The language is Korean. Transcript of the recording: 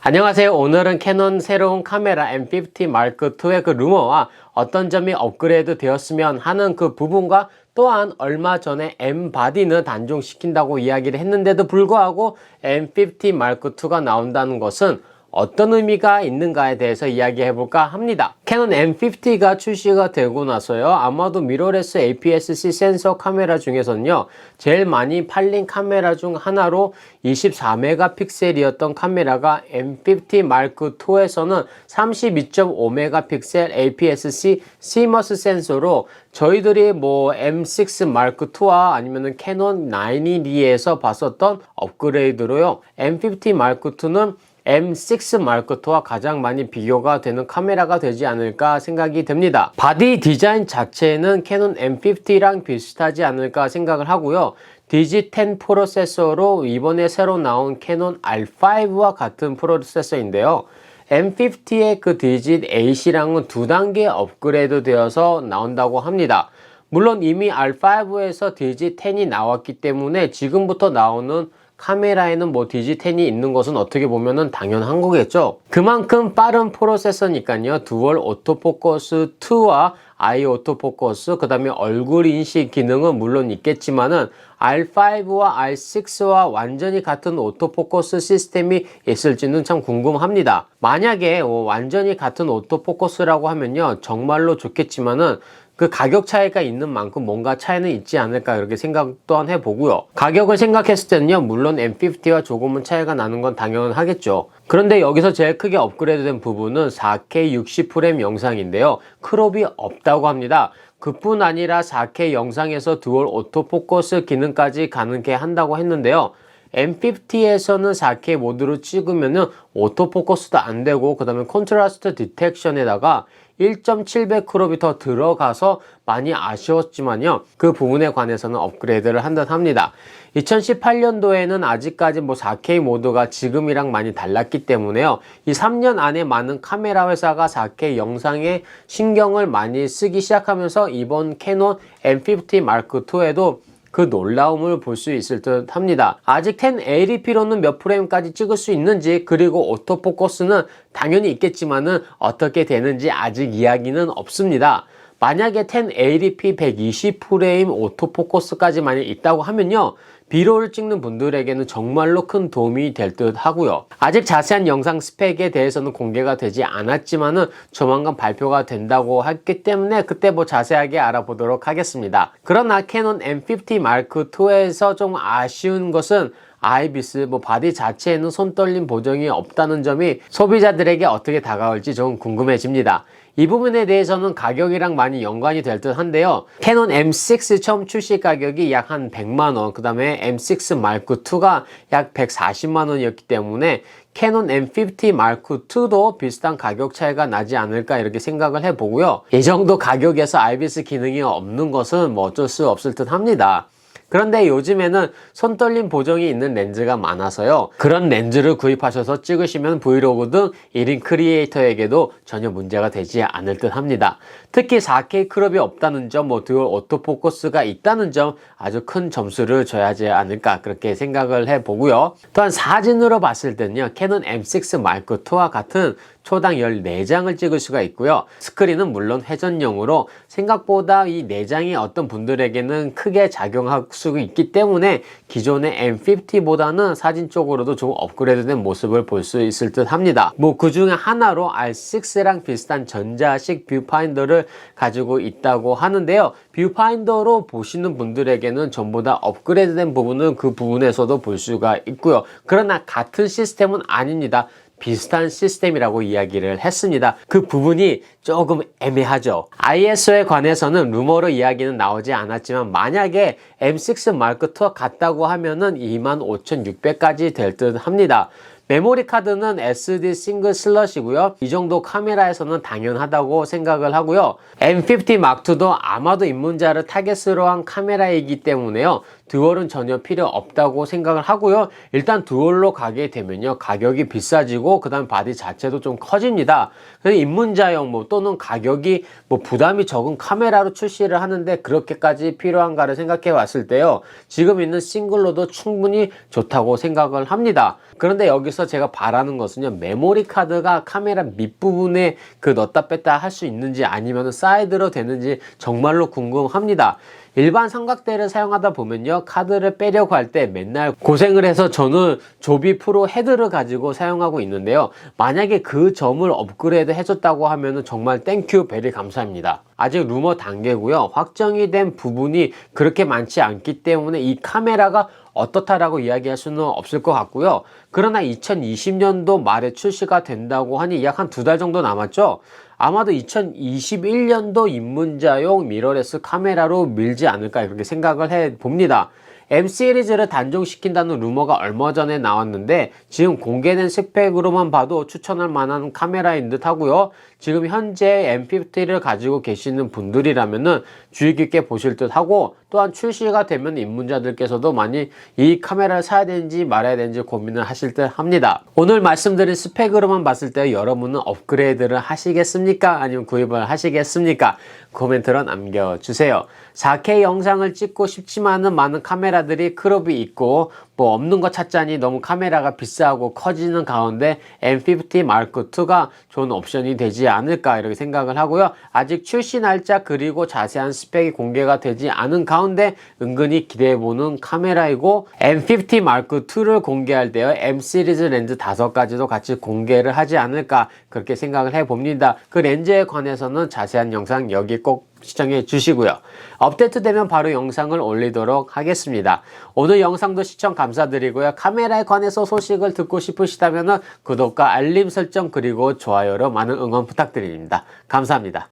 안녕하세요. 오늘은 캐논 새로운 카메라 M50 Mark II의 그 루머와 어떤 점이 업그레이드 되었으면 하는 그 부분과 또한 얼마 전에 M 바디는 단종시킨다고 이야기를 했는데도 불구하고 M50 Mark II가 나온다는 것은 어떤 의미가 있는가에 대해서 이야기해볼까 합니다. 캐논 M50가 출시가 되고 나서요, 아마도 미러레스 APS-C 센서 카메라 중에서는요, 제일 많이 팔린 카메라 중 하나로 24메가픽셀이었던 카메라가 M50 Mark II에서는 32.5메가픽셀 APS-C CMOS 센서로 저희들이 뭐 M6 Mark II와 아니면은 캐논 9D에서 봤었던 업그레이드로요, M50 Mark II는 M6 Mark II와 가장 많이 비교가 되는 카메라가 되지 않을까 생각이 됩니다. 바디 디자인 자체는 캐논 M50랑 비슷하지 않을까 생각을 하고요. 디지10 프로세서로 이번에 새로 나온 캐논 R5와 같은 프로세서인데요. M50의 그 디지8이랑은 2단계 업그레이드 되어서 나온다고 합니다. 물론 이미 R5에서 디지10이 나왔기 때문에 지금부터 나오는 카메라에는 뭐 디지10이 있는 것은 어떻게 보면은 당연한 거겠죠. 그만큼 빠른 프로세서니까요. 듀얼 오토포커스 2와 아이 오토포커스, 그 다음에 얼굴 인식 기능은 물론 있겠지만은 R5와 R6와 완전히 같은 오토포커스 시스템이 있을지는 참 궁금합니다. 만약에 완전히 같은 오토포커스라고 하면요, 정말로 좋겠지만은 그 가격 차이가 있는 만큼 뭔가 차이는 있지 않을까, 이렇게 생각 또한 해보고요. 가격을 생각했을 때는요, 물론 M50와 조금은 차이가 나는 건 당연하겠죠. 그런데 여기서 제일 크게 업그레이드된 부분은 4K 60프레임 영상인데요, 크롭이 없다고 합니다. 그뿐 아니라 4K 영상에서 듀얼 오토포커스 기능까지 가능케 한다고 했는데요, M50에서는 4K 모드로 찍으면은 오토포커스도 안 되고, 그 다음에 콘트라스트 디텍션에다가 1.7배 크롭이 더 들어가서 많이 아쉬웠지만요, 그 부분에 관해서는 업그레이드를 한 듯 합니다. 2018년도에는 아직까지 뭐 4K 모드가 지금이랑 많이 달랐기 때문에요, 이 3년 안에 많은 카메라 회사가 4K 영상에 신경을 많이 쓰기 시작하면서 이번 캐논 M50 Mark II에도 그 놀라움을 볼 수 있을 듯 합니다. 아직 1080p로는 몇 프레임까지 찍을 수 있는지, 그리고 오토포커스는 당연히 있겠지만은 어떻게 되는지 아직 이야기는 없습니다. 만약에 1080p 120프레임 오토포커스까지만 있다고 하면요, 비로를 찍는 분들에게는 정말로 큰 도움이 될 듯 하고요. 아직 자세한 영상 스펙에 대해서는 공개가 되지 않았지만은 조만간 발표가 된다고 했기 때문에 그때 뭐 자세하게 알아보도록 하겠습니다. 그러나 캐논 M50 Mark II에서 좀 아쉬운 것은 아이비스 바디 자체에는 손떨림 보정이 없다는 점이 소비자들에게 어떻게 다가올지 좀 궁금해집니다. 이 부분에 대해서는 가격이랑 많이 연관이 될 듯 한데요, 캐논 M6 처음 출시 가격이 약 한 100만원, 그 다음에 M6 Mark II가 약 140만원이었기 때문에 캐논 M50 Mark II도 비슷한 가격 차이가 나지 않을까, 이렇게 생각을 해보고요. 이 정도 가격에서 아이비스 기능이 없는 것은 뭐 어쩔 수 없을 듯 합니다. 그런데 요즘에는 손떨림 보정이 있는 렌즈가 많아서요, 그런 렌즈를 구입하셔서 찍으시면 브이로그 등 1인 크리에이터에게도 전혀 문제가 되지 않을 듯 합니다. 특히 4K 크롭이 없다는 점, 듀얼 오토포커스가 있다는 점, 아주 큰 점수를 줘야 하지 않을까, 그렇게 생각을 해보고요. 또한 사진으로 봤을 때는요, 캐논 M6 Mark II와 같은 초당 14장을 찍을 수가 있고요. 스크린은 물론 회전용으로 생각보다 이 내장이 어떤 분들에게는 크게 작용할 수 있기 때문에 기존의 M50보다는 사진 쪽으로도 좀 업그레이드된 모습을 볼 수 있을 듯 합니다. 그 중에 하나로 R6랑 비슷한 전자식 뷰파인더를 가지고 있다고 하는데요, 뷰파인더로 보시는 분들에게는 전부 다 업그레이드된 부분은 그 부분에서도 볼 수가 있고요. 그러나 같은 시스템은 아닙니다. 비슷한 시스템이라고 이야기를 했습니다. 그 부분이 조금 애매하죠. ISO에 관해서는 루머로 이야기는 나오지 않았지만 만약에 M6 Mark II와 같다고 하면은 25,600까지 될 듯 합니다. 메모리 카드는 SD 싱글 슬롯이고요. 이 정도 카메라에서는 당연하다고 생각을 하고요. M50 Mark II도 아마도 입문자를 타겟으로 한 카메라이기 때문에요, 듀얼은 전혀 필요 없다고 생각을 하고요. 일단 듀얼로 가게 되면요, 가격이 비싸지고 그 다음 바디 자체도 좀 커집니다. 그래서 입문자용 또는 가격이 부담이 적은 카메라로 출시를 하는데 그렇게까지 필요한가를 생각해 봤을 때요, 지금 있는 싱글로도 충분히 좋다고 생각을 합니다. 그런데 여기서 제가 바라는 것은요, 메모리 카드가 카메라 밑부분에 넣었다 뺐다 할 수 있는지 아니면 사이드로 되는지 정말로 궁금합니다. 일반 삼각대를 사용하다 보면요, 카드를 빼려고 할 때 맨날 고생을 해서 저는 조비 프로 헤드를 가지고 사용하고 있는데요, 만약에 그 점을 업그레이드 해줬다고 하면은 정말 땡큐 베리 감사합니다. 아직 루머 단계고요, 확정이 된 부분이 그렇게 많지 않기 때문에 이 카메라가 어떻다라고 이야기할 수는 없을 것 같고요. 그러나 2020년도 말에 출시가 된다고 하니 약 한 2달 정도 남았죠. 아마도 2021년도 입문자용 미러레스 카메라로 밀지 않을까 이렇게 생각을 해 봅니다. M 시리즈를 단종시킨다는 루머가 얼마 전에 나왔는데 지금 공개된 스펙으로만 봐도 추천할 만한 카메라인 듯 하고요. 지금 현재 M50를 가지고 계시는 분들이라면은 주의 깊게 보실 듯 하고, 또한 출시가 되면 입문자들께서도 많이 이 카메라를 사야 되는지 말아야 되는지 고민을 하실 듯 합니다. 오늘 말씀드린 스펙으로만 봤을 때 여러분은 업그레이드를 하시겠습니까? 아니면 구입을 하시겠습니까? 코멘트로 남겨주세요. 4K 영상을 찍고 싶지만은 많은 카메라들이 크롭이 있고 뭐 없는 거 찾자니 너무 카메라가 비싸고 커지는 가운데 M50 Mark II가 좋은 옵션이 되지 않을까 이렇게 생각을 하고요. 아직 출시 날짜 그리고 자세한 스펙이 공개가 되지 않은 가운데 은근히 기대해보는 카메라이고, M50 Mark II를 공개할 때요, M 시리즈 렌즈 5가지도 같이 공개를 하지 않을까 그렇게 생각을 해봅니다. 그 렌즈에 관해서는 자세한 영상 여기 꼭 시청해 주시고요. 업데이트 되면 바로 영상을 올리도록 하겠습니다. 오늘 영상도 시청 감사드리고요. 카메라에 관해서 소식을 듣고 싶으시다면 구독과 알림 설정 그리고 좋아요로 많은 응원 부탁드립니다. 감사합니다.